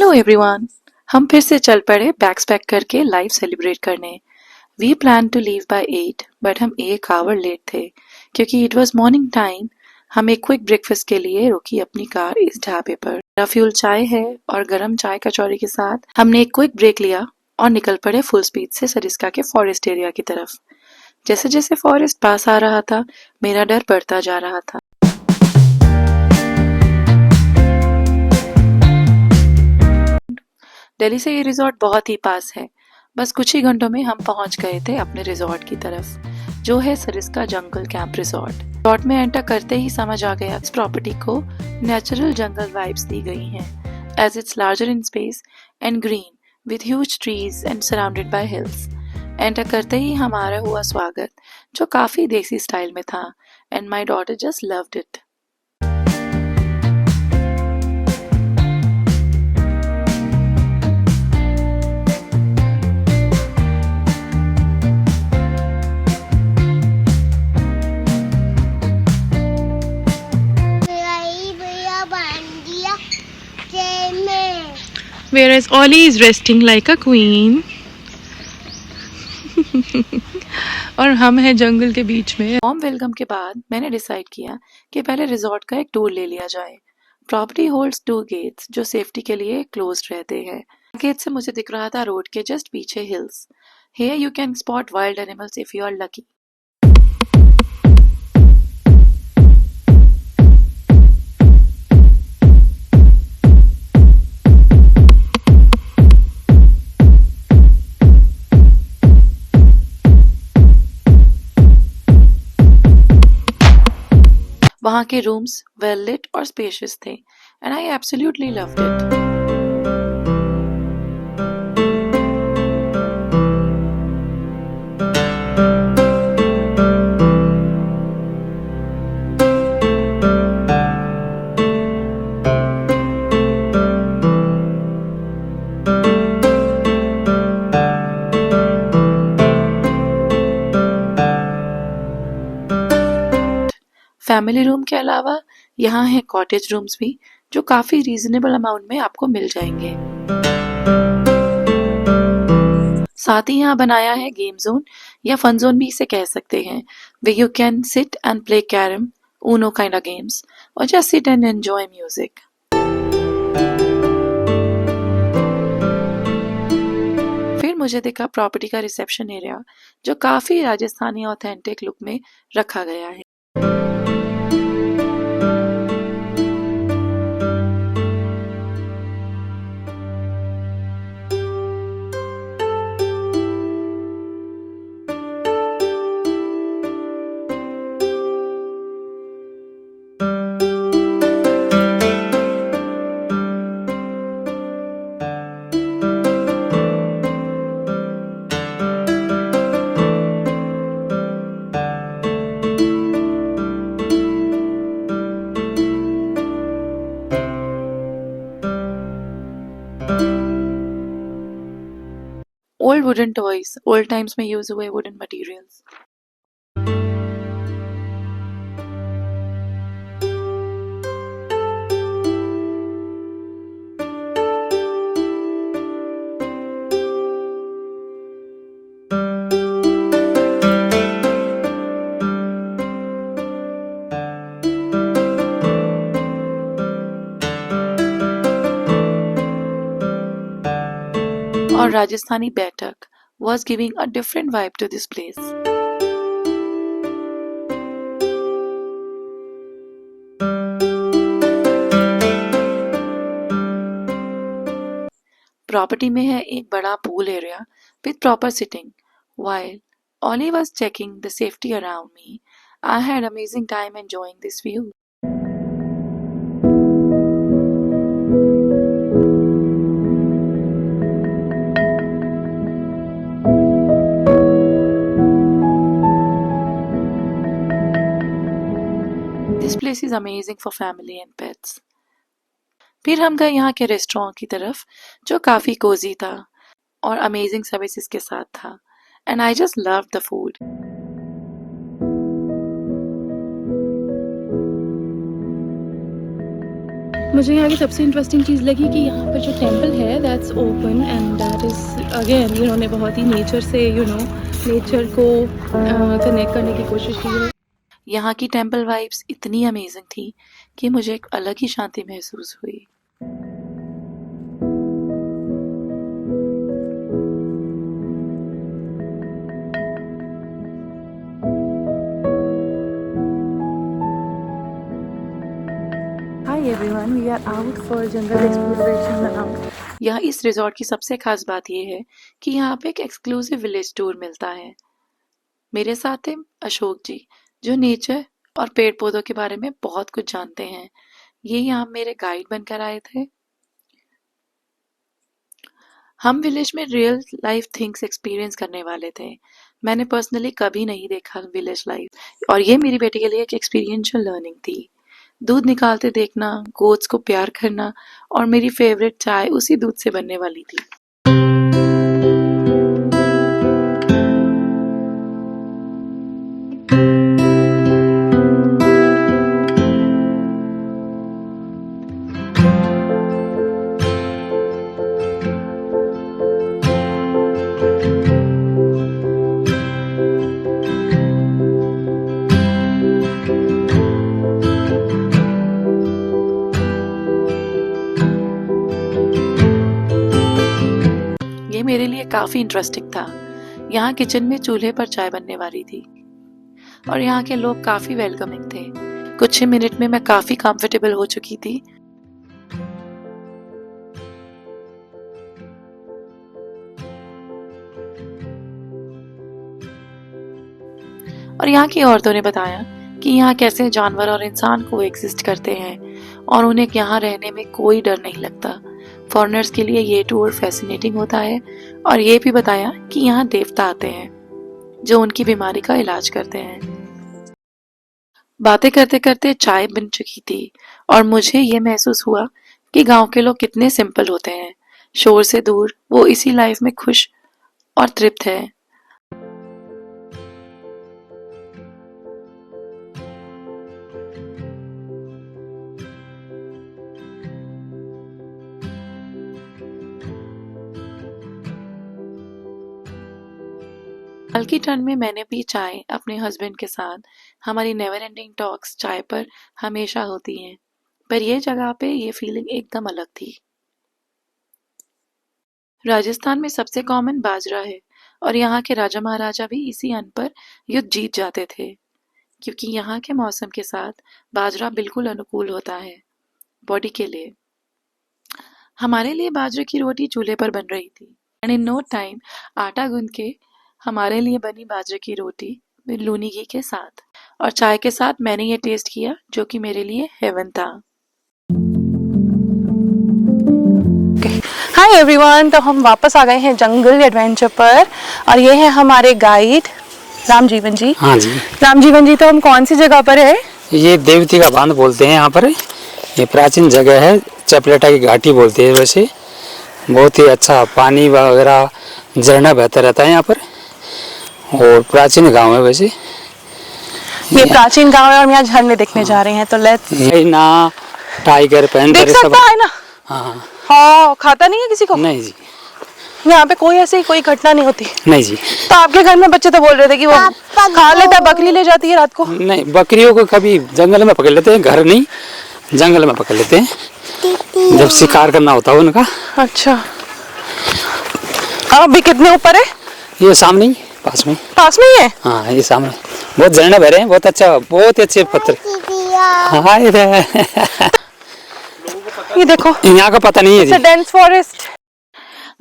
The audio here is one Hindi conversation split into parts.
Hello everyone. हम फिर से चल पड़े बैग्स पैक करके लाइव सेलिब्रेट करने। We plan to leave by 8 but हम 1 आवर लेट थे क्योंकि इट वाज मॉर्निंग टाइम। हम एक क्विक ब्रेकफास्ट के लिए रोकी अपनी कार इस ढाबे पर। मेरा फ्यूल चाय है और गरम चाय कचौरी के साथ हमने एक क्विक ब्रेक लिया और निकल पड़े फुल स्पीड से सरिस्का के फॉरेस्ट एरिया की तरफ। जैसे जैसे फॉरेस्ट पास आ रहा था मेरा डर बढ़ता जा रहा था। दिल्ली से ये रिजॉर्ट बहुत ही पास है। बस कुछ ही घंटों में हम पहुंच गए थे अपने रिजॉर्ट की तरफ, जो है सरिस्का जंगल कैंप रिजॉर्ट। रिजॉर्ट में एंटर करते ही समझ आ गया इस प्रॉपर्टी को नेचुरल जंगल वाइब्स दी गई हैं, as it's larger in space and green with huge trees and surrounded by hills. Enter करते ही हमारा हुआ स्वागत, जो काफी देसी स्टाइल में था, and my daughter just loved it. Whereas Ollie is resting like a queen. और हम हैं जंगल के बीच में। वार्म वेलकम के बाद मैंने डिसाइड किया कि पहले रिजॉर्ट का एक टूर ले लिया जाए। प्रॉपर्टी होल्ड्स 2 गेट्स जो सेफ्टी के लिए क्लोज्ड रहते हैं। गेट से मुझे दिख रहा था रोड के जस्ट पीछे hills. Here you can spot wild animals if you are lucky. वहाँ के रूम्स वेल लिट और स्पेशियस थे, and I absolutely loved it. Family room के अलावा यहाँ है कॉटेज रूम्स भी, जो काफी रीजनेबल अमाउंट में आपको मिल जाएंगे। साथ ही यहाँ बनाया है गेम जोन या फन जोन भी इसे कह सकते हैं, way you can sit and play carrom, Uno kind of games, और just sit and enjoy music. फिर मुझे दिखा प्रॉपर्टी का रिसेप्शन एरिया, जो काफी राजस्थानी ऑथेंटिक लुक में रखा गया है। Old wooden toys, old times में यूज हुए वुडन मटेरियल्स। और राजस्थानी बैठक was giving a different vibe to this place. Property में है एक बड़ा pool area with proper sitting. While Ollie was checking the safety around me, I had amazing time enjoying this view. This place is amazing for family and pets. फिर हम गए यहाँ के रेस्टोरेंट की तरफ, जो काफी कोजी था और अमेजिंग सर्विसेज के साथ था, and I just love the food. मुझे यहाँ की सबसे इंटरेस्टिंग चीज़ लगी कि यहाँ पर जो टेंपल है that's open and that is again इन्होंने बहुत ही नेचर से नेचर को कनेक्ट करने की कोशिश की है। यहाँ की टेंपल वाइब्स इतनी अमेजिंग थी कि मुझे एक अलग ही शांति महसूस हुई। Hi everyone, we are out for jungle exploration now. यहाँ इस रिजॉर्ट की सबसे खास बात यह है कि यहाँ पे एक एक्सक्लूसिव विलेज टूर मिलता है। मेरे साथ है अशोक जी, जो नेचर और पेड़ पौधों के बारे में बहुत कुछ जानते हैं। ये यहाँ मेरे गाइड बनकर आए थे। हम विलेज में रियल लाइफ थिंग्स एक्सपीरियंस करने वाले थे। मैंने पर्सनली कभी नहीं देखा विलेज लाइफ, और ये मेरी बेटी के लिए एक एक्सपीरियंशियल लर्निंग थी। दूध निकालते देखना, गोट्स को प्यार करना, और मेरी फेवरेट चाय उसी दूध से बनने वाली थी। ये मेरे लिए काफी इंटरेस्टिंग था। यहाँ किचन में चूल्हे पर चाय बनने वाली थी और यहाँ के लोग काफी वेलकमिंग थे। कुछ ही मिनट में मैं काफी कंफर्टेबल हो चुकी थी। और यहाँ की औरतों ने बताया कि यहाँ कैसे जानवर और इंसान को एग्जिस्ट करते हैं और उन्हें यहाँ रहने में कोई डर नहीं लगता। फॉरेनर्स के लिए ये टूर फैसिनेटिंग होता है। और ये भी बताया कि यहाँ देवता आते हैं जो उनकी बीमारी का इलाज करते हैं। बातें करते करते चाय बन चुकी थी और मुझे ये महसूस हुआ कि गांव के लोग कितने सिंपल होते हैं। शोर से दूर वो इसी लाइफ में खुश और तृप्त है। हल्की ठंड में मैंने पी चाय अपने हस्बैंड के साथ। हमारी नेवर एंडिंग टॉक्स चाय पर हमेशा होती हैं, पर यह जगह पे ये फीलिंग एकदम अलग थी। राजस्थान में सबसे कॉमन बाजरा है और यहाँ के राजा महाराजा भी इसी अन्न पर युद्ध जीत जाते थे, क्योंकि यहाँ के मौसम के साथ बाजरा बिल्कुल अनुकूल होता है बॉडी के लिए। हमारे लिए बाजरे की रोटी चूल्हे पर बन रही थी एंड इन नो टाइम आटा गूंद के हमारे लिए बनी बाजरे की रोटी लूनी घी के साथ और चाय के साथ मैंने ये टेस्ट किया, जो कि मेरे लिए हेवन था। हाय एवरीवन, तो हम वापस आ गए हैं जंगल एडवेंचर पर और ये है हमारे गाइड रामजीवन जी। हाँ जी, रामजीवन जी, तो हम कौन सी जगह पर है? ये देवती का बांध बोलते हैं यहाँ पर। ये प्राचीन जगह है, चपलेटा की घाटी बोलते हैं। वैसे बहुत ही अच्छा पानी वगैरह झरना बहता रहता है यहाँ पर और प्राचीन गांव है। वैसे ये प्राचीन गांव है और हम यहाँ झरने देखने जा रहे हैं, तो लेट्स। ये ना टाइगर पैंथर देख सब। सकता है ना? हाँ हाँ, खाता नहीं है किसी को? नहीं जी, यहाँ पे कोई ऐसी कोई घटना नहीं होती। नहीं जी। तो आपके घर में बच्चे तो बोल रहे थे कि वो खा लेता है, बकरी ले जाती है रात को। नहीं, बकरियों को कभी जंगल में पकड़ लेते हैं, घर नहीं जंगल में पकड़ लेते हैं जब शिकार करना होता है उनका। अच्छा, अब भी कितने ऊपर है? ये सामने ही पास में। पास में ही है? हाँ, ये सामने बहुत झरना बह रहे हैं, बहुत अच्छा, बहुत ही अच्छे पत्थर। हाँ, ये देखो, यहाँ का पता नहीं है जी। Dense forest.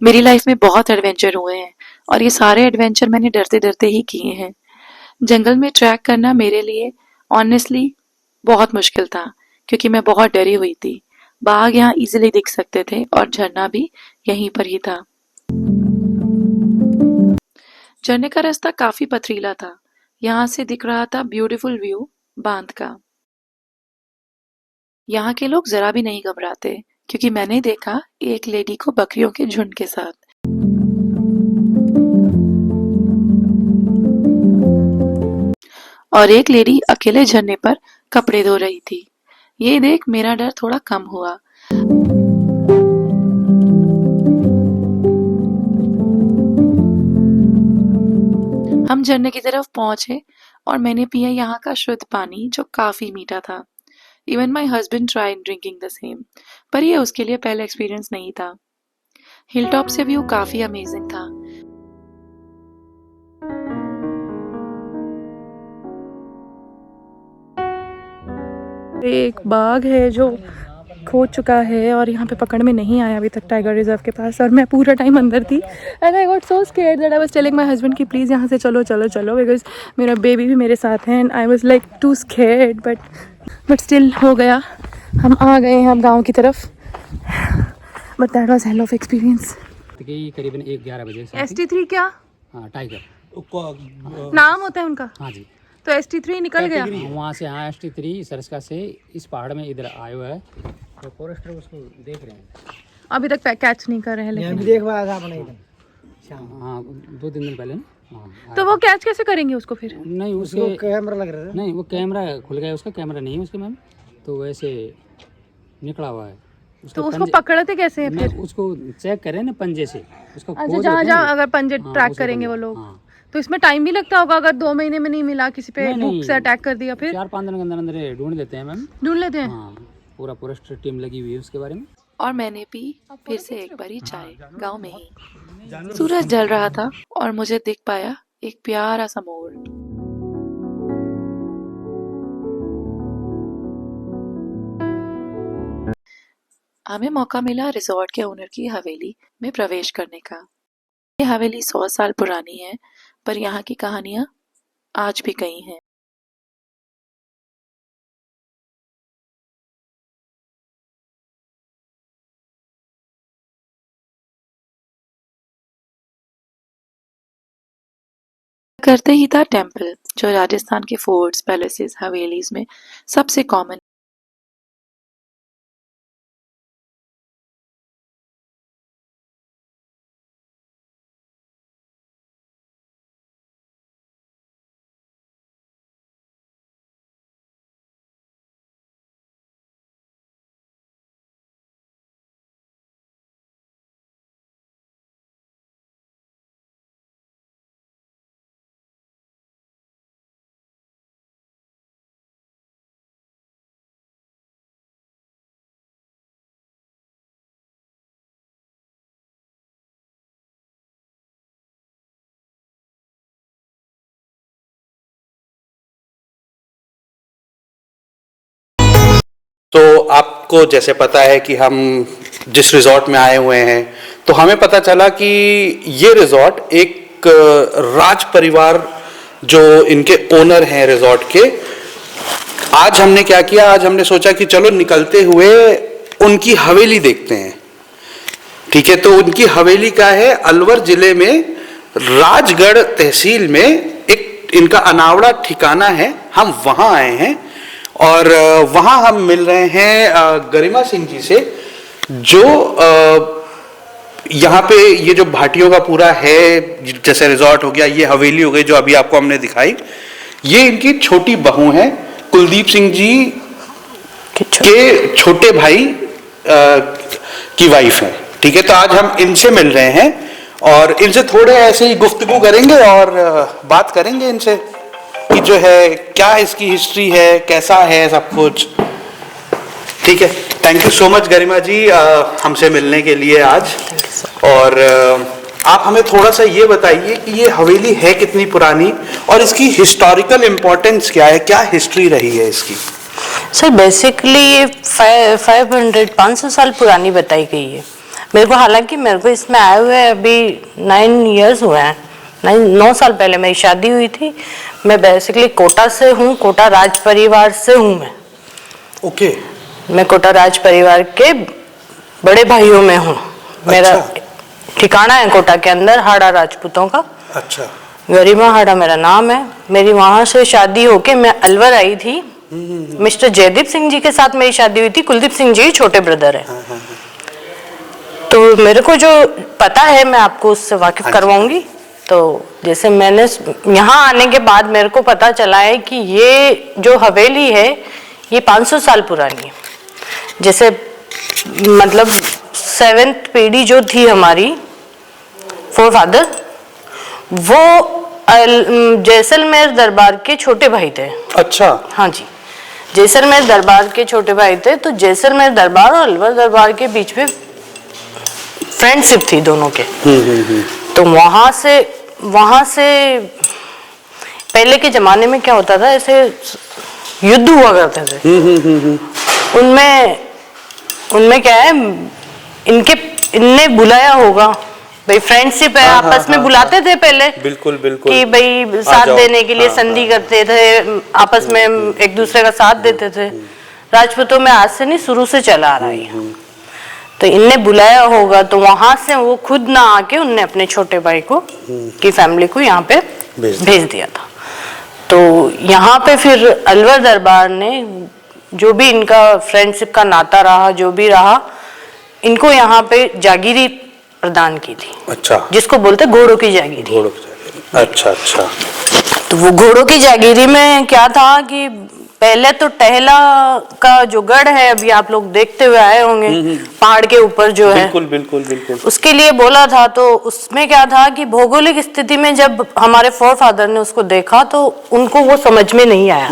मेरी लाइफ में बहुत एडवेंचर हुए हैं और ये सारे एडवेंचर मैंने डरते डरते ही किए हैं। जंगल में ट्रैक करना मेरे लिए ऑनेस्टली बहुत मुश्किल था, क्योंकि मैं बहुत डरी हुई थी। बाघ यहाँ इजीली दिख सकते थे और झरना भी यहीं पर ही था। झरने का रास्ता काफी पथरीला था। यहाँ से दिख रहा था ब्यूटीफुल व्यू बांध का। यहाँ के लोग जरा भी नहीं घबराते, क्योंकि मैंने देखा एक लेडी को बकरियों के झुंड के साथ। और एक लेडी अकेले झरने पर कपड़े धो रही थी। ये देख मेरा डर थोड़ा कम हुआ। हम झरने की तरफ पहुंचे और मैंने पिया यहाँ का शुद्ध पानी जो काफी मीठा था। Even my husband tried drinking the same, पर ये उसके लिए पहला एक्सपीरियंस नहीं था। हिल टॉप से व्यू काफी अमेजिंग था। एक बाघ है जो खो चुका है और यहाँ पे पकड़ में नहीं आया अभी तक टाइगर रिजर्व के पास, और मैं पूरा टाइम अंदर थी। And I got so scared that I was telling my husband कि प्लीज़ यहाँ से चलो चलो चलो, बिकॉज मेरा बेबी भी मेरे साथ है। And I was like too scared, but still हो गया। हम आ गए हैं अब गाँव की तरफ, but that was hell of experience. करीबन 1-11 बजे। ST3 क्या हाँ, टाइगर नाम होता है उनका? हाँ जी। तो ST3 निकल गया वहाँ से। हाँ, ST3 सरस्का से इस पहाड़ में इधर आया हुआ है, तो फॉरेस्टर उसको देख रहे हैं। अभी तक कैच नहीं कर रहे हैं लेकिन देख पाया था अपने हाँ 2-3 दिन पहले ना। हाँ, तो वो कैच कैसे करेंगे उसको फिर? नहीं उसके कैमरा लग रहा था। नहीं, वो कैमरा खुल गया, उसका कैमरा नहीं है उसके मैम, तो वैसे निकला हुआ है। तो उसको पकड़ते कैसे हैं फिर? उसको चेक करें ना पंजे से उसको। अच्छा, जहाँ जहाँ अगर पंजे ट्रैक करेंगे वो लोग। हाँ। तो इसमें टाइम भी लगता होगा, अगर 2 महीने में नहीं मिला, किसी पे हुक से अटैक कर दिया फिर? 4-5 दिन के अंदर अंदर ढूंढ लेते हैं मैम। ढूंढ लेते हैं? हाँ, पूरा फॉरेस्टर टीम लगी हुई है उसके बारे में। और मैंने पी फिर से एक बारी चाय गांव में ही। सूरज ढल रहा था और मुझे दिख पाया एक प्यारा सा मोर। हमें मौका मिला रिजॉर्ट के ओनर की हवेली में प्रवेश करने का। ये हवेली 100 साल पुरानी है, पर यहाँ की कहानियां आज भी कई हैं। करते ही था टेम्पल, जो राजस्थान के फोर्ट्स, पैलेसेस, हवेलीज में सबसे कॉमन। तो आपको जैसे पता है कि हम जिस रिजॉर्ट में आए हुए हैं, तो हमें पता चला कि ये रिजॉर्ट एक राज परिवार जो इनके ओनर हैं रिजॉर्ट के, आज हमने क्या किया, आज हमने सोचा कि चलो निकलते हुए उनकी हवेली देखते हैं। ठीक है, तो उनकी हवेली का है अलवर जिले में राजगढ़ तहसील में एक इनका अनावड़ा ठिकाना है। हम वहां आए हैं और वहां हम मिल रहे हैं गरिमा सिंह जी से, जो यहाँ पे ये जो भाटियों का पूरा है, जैसे रिजॉर्ट हो गया, ये हवेली हो गई जो अभी आपको हमने दिखाई, ये इनकी छोटी बहू है, कुलदीप सिंह जी के छोटे भाई की वाइफ है। ठीक है, तो आज हम इनसे मिल रहे हैं और इनसे थोड़े ऐसे ही गुफ्तगू करेंगे और बात करेंगे इनसे कि जो है क्या इसकी हिस्ट्री है, कैसा है सब कुछ। ठीक है, थैंक यू सो मच गरिमा जी हमसे मिलने के लिए आज। और आप हमें थोड़ा सा ये बताइए कि ये हवेली है कितनी पुरानी और इसकी हिस्टोरिकल इम्पोर्टेंस क्या है, क्या हिस्ट्री रही है इसकी? सर बेसिकली ये 500 साल पुरानी बताई गई है मेरे को। हालांकि मेरे को इसमें आए हुए अभी 9 इयर्स हुए हैं। 9 साल पहले मेरी शादी हुई थी। मैं बेसिकली कोटा से हूँ, कोटा राज परिवार से हूँ मैं। ओके। मैं कोटा राज परिवार के बड़े भाइयों में हूँ। मेरा ठिकाना है कोटा के अंदर हाड़ा राजपूतों का। अच्छा। गरिमा हाड़ा मेरा नाम है। मेरी वहाँ से शादी होके मैं अलवर आई थी। मिस्टर जयदीप सिंह जी के साथ मेरी शादी हुई थी। कुलदीप सिंह जी छोटे ब्रदर है। तो मेरे को जो पता है मैं आपको उससे वाकिफ करवाऊंगी। तो जैसे मैंने यहाँ आने के बाद मेरे को पता चला है कि ये जो हवेली है ये 500 साल पुरानी है। जैसे मतलब 7th पीढ़ी जो थी हमारी फोर फादर, वो जैसलमेर दरबार के छोटे भाई थे। अच्छा। हाँ जी, जैसलमेर दरबार के छोटे भाई थे। तो जैसलमेर दरबार और अलवर दरबार के बीच में फ्रेंडशिप थी दोनों के। तो वहां से पहले के जमाने में क्या होता था, ऐसे युद्ध हुआ करते थे। उनमें क्या है, इनने बुलाया होगा भाई, फ्रेंडशिप है, आपस में बुलाते थे पहले। बिल्कुल बिल्कुल। कि भाई साथ देने के लिए संधि करते थे, आपस में एक दूसरे का साथ देते थे। राजपूतों में आज से नहीं, शुरू से चला आ रहा है। तो इनने बुलाया होगा, तो वहां से वो खुद ना आके उनने अपने छोटे भाई को की फैमिली को यहाँ पे भेज दिया था। तो यहाँ पे फिर अलवर दरबार ने जो भी इनका फ्रेंडशिप का नाता रहा, जो भी रहा, इनको यहाँ पे जागीरी प्रदान की थी। अच्छा। जिसको बोलते घोड़ों की जागीरी। घोड़ों की जागीरी। अच्छा अच्छा। तो वो घोड़ों की जागीरी में क्या था कि पहले तो टहला का जो गढ़ है, अभी आप लोग देखते हुए आए होंगे, पहाड़ के ऊपर जो है, बिल्कुल बिल्कुल बिल्कुल, उसके लिए बोला था। तो उसमें क्या था कि भौगोलिक स्थिति में जब हमारे फोर फादर ने उसको देखा तो उनको वो समझ में नहीं आया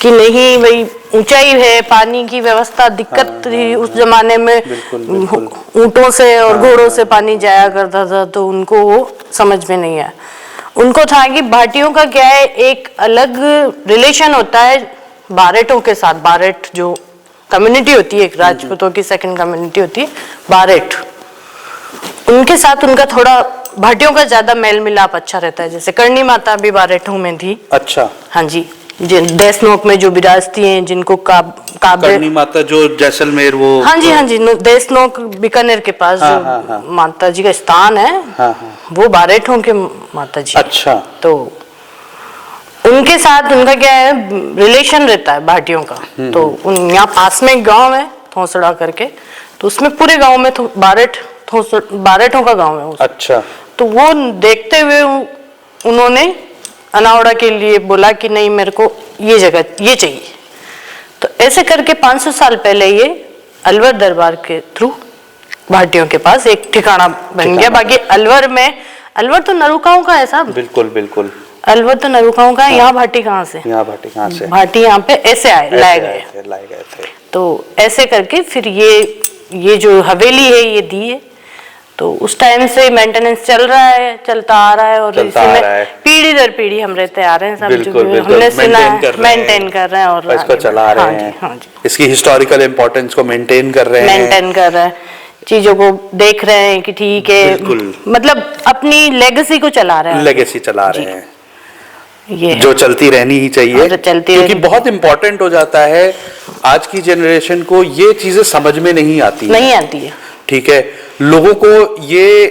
कि नहीं भाई ऊंचाई है, पानी की व्यवस्था दिक्कत थी उस जमाने में, ऊंटों से और घोड़ों से पानी जाया करता था। तो उनको वो समझ में नहीं आया। उनको था कि भाटियों का क्या है, एक अलग रिलेशन होता है बारेटों के साथ। बारेट जो कम्युनिटी होती है, एक राजपूतों की सेकंड कम्युनिटी होती है बारेट, उनके साथ उनका थोड़ा भाटियों का ज्यादा मेल मिलाप अच्छा रहता है। जैसे करणी माता भी बारेटों में थी। अच्छा। हाँ जी, देशनोक में जो विराजती हैं, जिनको करणी माता जो जैसलमेर वो, हाँ जी देशनोक बीकानेर के पास जो माता जी का स्थान है, वो बारेठों के माता जी। अच्छा। तो उनके साथ उनका क्या है, रिलेशन रहता है भाटियों का। तो यहाँ पास में एक गांव है थोसड़ा करके, तो उसमें पूरे गांव में बारेठों का गांव है। अच्छा। तो वो देखते हुए उन्होंने अनावड़ा के लिए बोला कि नहीं, मेरे को ये जगह ये चाहिए। तो ऐसे करके 500 साल पहले ये अलवर दरबार के थ्रू भाटियों के पास एक ठिकाना बन गया। बाकी अलवर तो नरुकाओं का है साहब। बिल्कुल बिल्कुल, अलवर तो नरुकाओं का है। यहाँ भाटी कहाँ से? यहाँ भाटी कहाँ से? भाटी यहाँ पे ऐसे लाए गए थे। तो ऐसे करके फिर ये जो हवेली है ये दी है। तो उस टाइम से मेंटेनेंस चलता आ रहा है और इसमें पीढ़ी दर पीढ़ी हम रहते आ रहे हैं सब। बिल्कुल, हमने सुना मेंटेन कर रहे हैं और इसको चला रहे हैं। हाँ जी, इसकी हिस्टोरिकल इम्पोर्टेंस को मेंटेन कर रहे हैं, चीजों को देख रहे हैं कि ठीक है, मतलब अपनी लेगेसी को चला रहे हैं। ये जो चलती रहनी ही चाहिए, क्योंकि बहुत इम्पोर्टेंट हो जाता है। आज की जनरेशन को ये चीजें समझ में नहीं आती है। ठीक है, लोगों को ये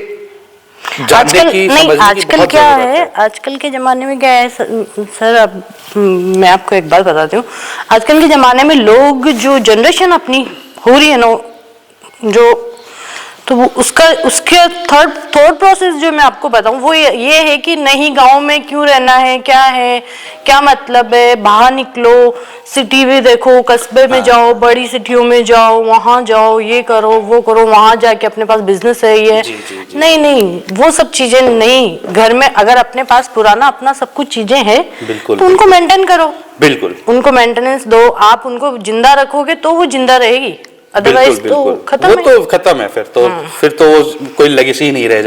जानने की, समझने की आजकल क्या है, आजकल के जमाने में क्या है सर, अब मैं आपको एक बात बताती हूँ। आजकल के जमाने में लोग जो जनरेशन अपनी हो रही है ना, जो तो उसके थॉट प्रोसेस जो मैं आपको बताऊं वो ये है कि नहीं, गांव में क्यों रहना है, क्या मतलब है, बाहर निकलो, सिटी में देखो, कस्बे में जाओ, बड़ी सिटियों में जाओ, वहां जाओ, ये करो वो करो, वहां जाके अपने पास बिजनेस है ये। नहीं, वो सब चीजें नहीं। घर में अगर अपने पास पुराना अपना सब कुछ चीजें हैं तो उनको मेंटेन करो। बिल्कुल, उनको मेंटेनेंस दो। आप उनको जिंदा रखोगे तो वो जिंदा रहेगी, अदरवाइज तो खत्म है। तो खत्म है फिर तो कोई लेगेसी नहीं रह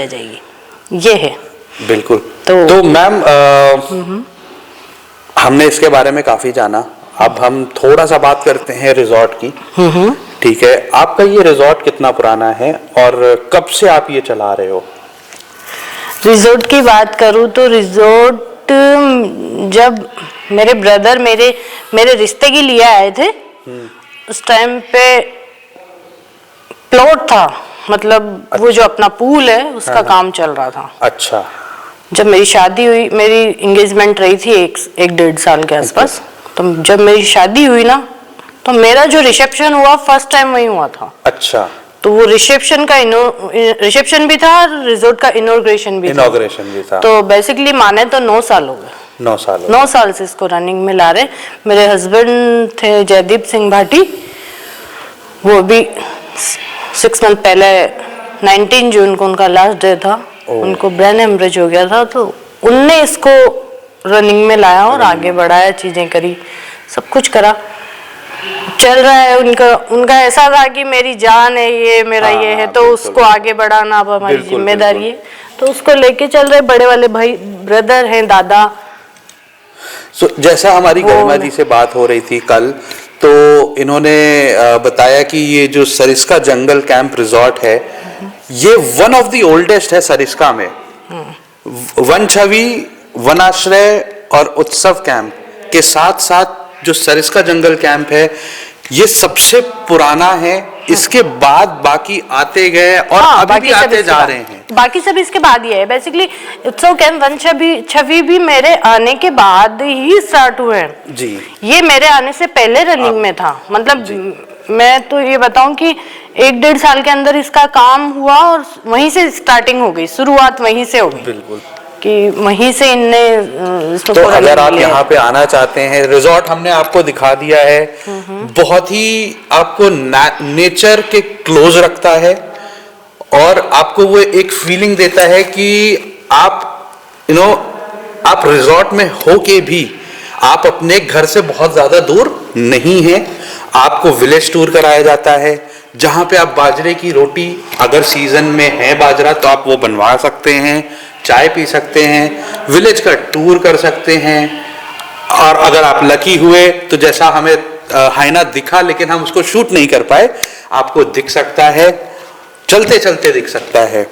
जाएगी। ये है। बिल्कुल। तो मैम, हमने इसके बारे में काफी जाना। अब हम थोड़ा सा बात करते हैं रिजॉर्ट की। ठीक है, आपका ये रिजॉर्ट कितना पुराना है और कब से आप ये चला रहे हो? रिजॉर्ट की बात करूं तो रिजॉर्ट जब मेरे ब्रदर मेरे रिश्ते के लिए आए थे, उस टाइम पे प्लॉट था, मतलब वो जो अपना पूल है उसका काम चल रहा था। अच्छा। जब मेरी शादी हुई, मेरी एंगेजमेंट रही थी एक 1.5 साल के आसपास, तो जब मेरी शादी हुई ना, तो मेरा जो रिसेप्शन हुआ फर्स्ट टाइम वही हुआ था। अच्छा। तो वो रिसेप्शन रिसेप्शन भी था, रिजॉर्ट का इनॉग्रेशन भी था। तो बेसिकली माने तो 9 साल हो गए। 9 साल 9 साल से इसको रनिंग में ला रहे। मेरे हस्बैंड थे जयदीप सिंह भाटी, वो भी 6 मंथ पहले 19 जून को उनका लास्ट डे था, उनको ब्रेन हेमरेज हो गया था, तो उनने इसको रनिंग में लाया और आगे बढ़ाया, चीजें करी, सब कुछ करा, चल रहा है। उनका ऐसा था कि मेरी जान है ये, मेरा ये है, तो उसको आगे बढ़ाना अब हमारी जिम्मेदारी है, तो उसको लेके चल रहे। बड़े वाले भाई ब्रदर हैं, दादा। जैसा हमारी गरिमा जी से बात हो रही थी कल, तो इन्होंने बताया कि ये जो सरिस्का जंगल कैंप रिजॉर्ट है, ये वन ऑफ द ओल्डेस्ट है सरिस्का में। वन छवि, वनाश्रय और उत्सव कैंप के साथ साथ जो सरिस्का जंगल कैंप है, ये सबसे पुराना है। इसके बाद बाकी आते गए और अभी भी आते जा रहे हैं। बाकी सब इसके बाद ही है बेसिकली। उत्सव कैंप, वन छवि भी मेरे आने के बाद ही स्टार्ट हुए हैं जी। ये मेरे आने से पहले रनिंग में था। मतलब मैं तो ये बताऊं कि 1-1.5 साल के अंदर इसका काम हुआ और वहीं से स्टार्टिंग हो गई, शुरुआत वहीं से हो गई। बिल्कुल, कि वहीं से इनने तो अगर आप यहाँ पे आना चाहते हैं, रिजॉर्ट हमने आपको दिखा दिया है, बहुत ही आपको नेचर के क्लोज रखता है और आपको वो एक फीलिंग देता है कि आप आप रिजॉर्ट में हो के भी आप अपने घर से बहुत ज्यादा दूर नहीं हैं। आपको विलेज टूर कराया जाता है, जहां पे आप बाजरे की रोटी, अगर सीजन में है बाजरा तो आप वो बनवा सकते हैं, चाय पी सकते हैं, विलेज का टूर कर सकते हैं। और अगर आप लकी हुए तो जैसा हमें हाइना दिखा, लेकिन हम उसको शूट नहीं कर पाए, आपको दिख सकता है, चलते चलते दिख सकता है।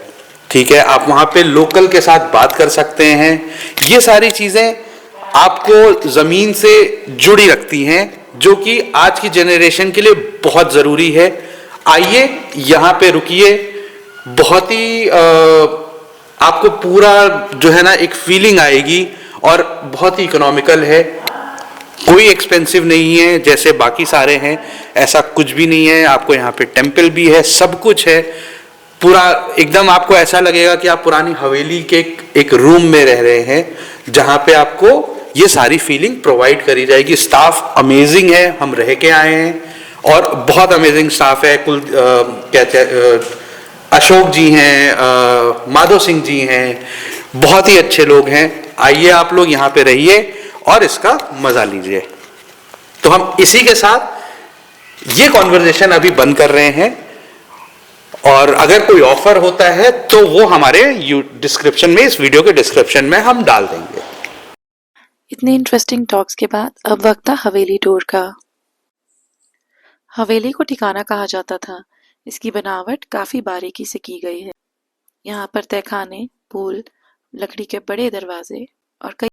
ठीक है, आप वहां पे लोकल के साथ बात कर सकते हैं। ये सारी चीजें आपको जमीन से जुड़ी रखती हैं, जो कि आज की जनरेशन के लिए बहुत जरूरी है। आइए, यहाँ पे रुकिए, बहुत ही आपको पूरा जो है ना एक फीलिंग आएगी और बहुत ही इकोनॉमिकल है, कोई एक्सपेंसिव नहीं है जैसे बाकी सारे हैं, ऐसा कुछ भी नहीं है। आपको यहाँ पे टेम्पल भी है, सब कुछ है, पूरा एकदम आपको ऐसा लगेगा कि आप पुरानी हवेली के एक रूम में रह रहे हैं, जहाँ पे आपको ये सारी फीलिंग प्रोवाइड करी जाएगी। स्टाफ अमेजिंग है, हम रह के आए हैं और बहुत अमेजिंग स्टाफ है। अशोक जी हैं, माधव सिंह जी हैं, बहुत ही अच्छे लोग हैं। आइए आप लोग यहाँ पे रहिए और इसका मजा लीजिए। तो हम इसी के साथ ये कॉन्वर्सेशन अभी बंद कर रहे हैं और अगर कोई ऑफर होता है तो वो हमारे डिस्क्रिप्शन में, इस वीडियो के डिस्क्रिप्शन में हम डाल देंगे। इतने इंटरेस्टिंग टॉक्स के बाद अब वक्त था हवेली टूर का। हवेली को ठिकाना कहा जाता था। इसकी बनावट काफी बारीकी से की गई है। यहाँ पर तहखाने, पूल, लकड़ी के बड़े दरवाजे और कई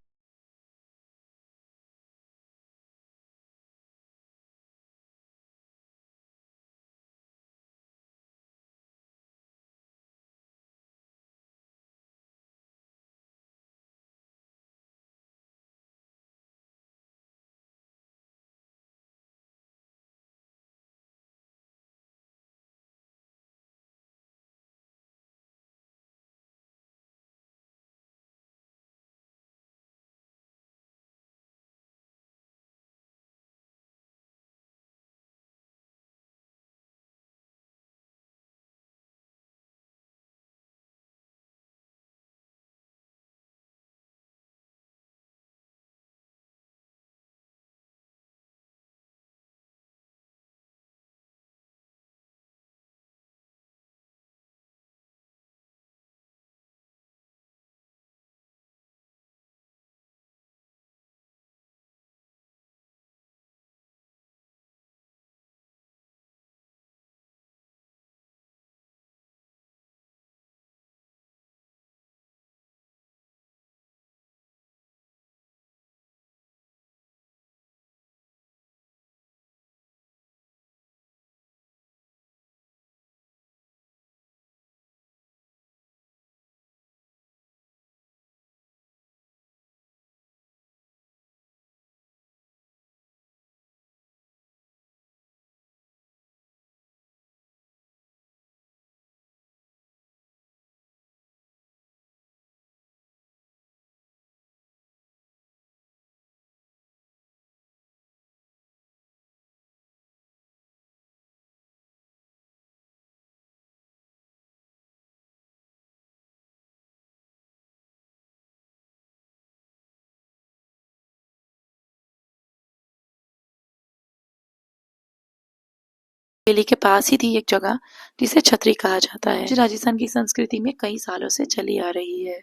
दिल्ली के पास ही थी एक जगह जिसे छतरी कहा जाता है, जो राजस्थान की संस्कृति में कई सालों से चली आ रही है।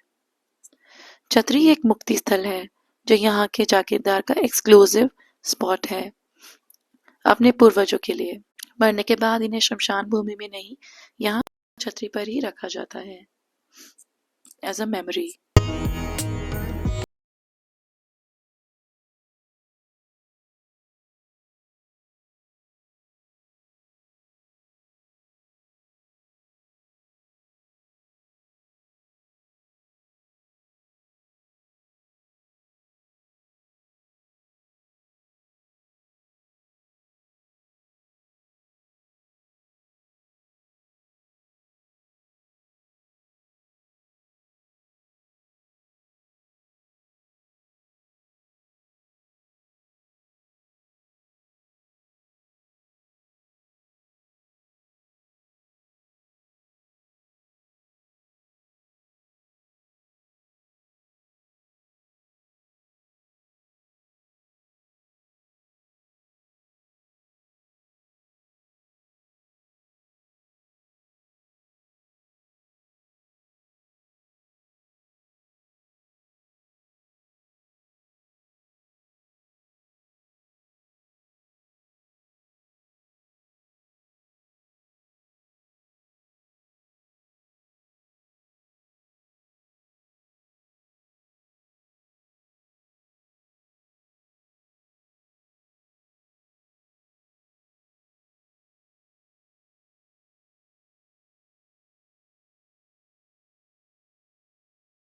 छतरी एक मुक्ति स्थल है जो यहाँ के जागीरदार का एक्सक्लूसिव स्पॉट है अपने पूर्वजों के लिए। मरने के बाद इन्हें शमशान भूमि में नहीं, यहाँ छतरी पर ही रखा जाता है एज अ मेमोरी।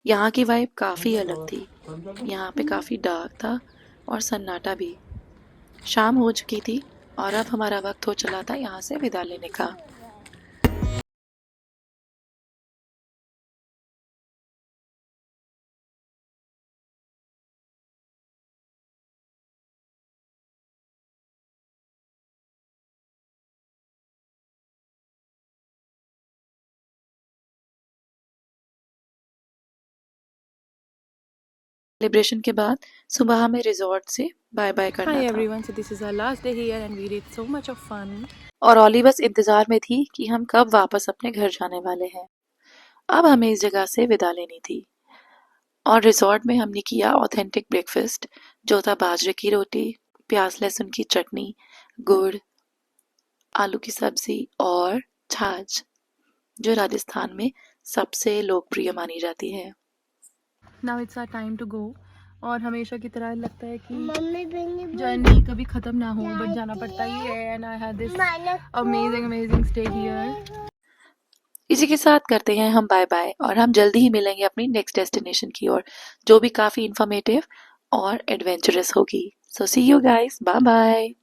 यहाँ की वाइब काफ़ी अलग थी। यहाँ पे काफ़ी डार्क था और सन्नाटा भी। शाम हो चुकी थी और अब हमारा वक्त हो चला था यहाँ से विदा लेने का। सेलिब्रेशन के बाद सुबह हमें रिजॉर्ट से बाय बाय करना Hi था everyone, so this is our last day here and we did so much of fun. और ओली बस इंतजार में थी कि हम कब वापस अपने घर जाने वाले हैं। अब हमें इस जगह से विदा लेनी थी और रिजॉर्ट में हमने किया ऑथेंटिक ब्रेकफास्ट, जो था बाजरे की रोटी, प्याज लहसुन की चटनी, गुड़, आलू की सब्जी और छाछ, जो राजस्थान में सबसे लोकप्रिय मानी जाती है। Now it's our time to go. और हमेशा की तरह लगता है कि जर्नी कभी ख़त्म ना हो, बट जाना पड़ता ही है। And I had this amazing stay here. इसी के साथ करते हैं हम बाय बाय और हम जल्दी ही मिलेंगे अपनी नेक्स्ट डेस्टिनेशन की ओर, जो भी काफ़ी इंफॉर्मेटिव और एडवेंचरस होगी। सो सी यू गाइस, बाय बाय।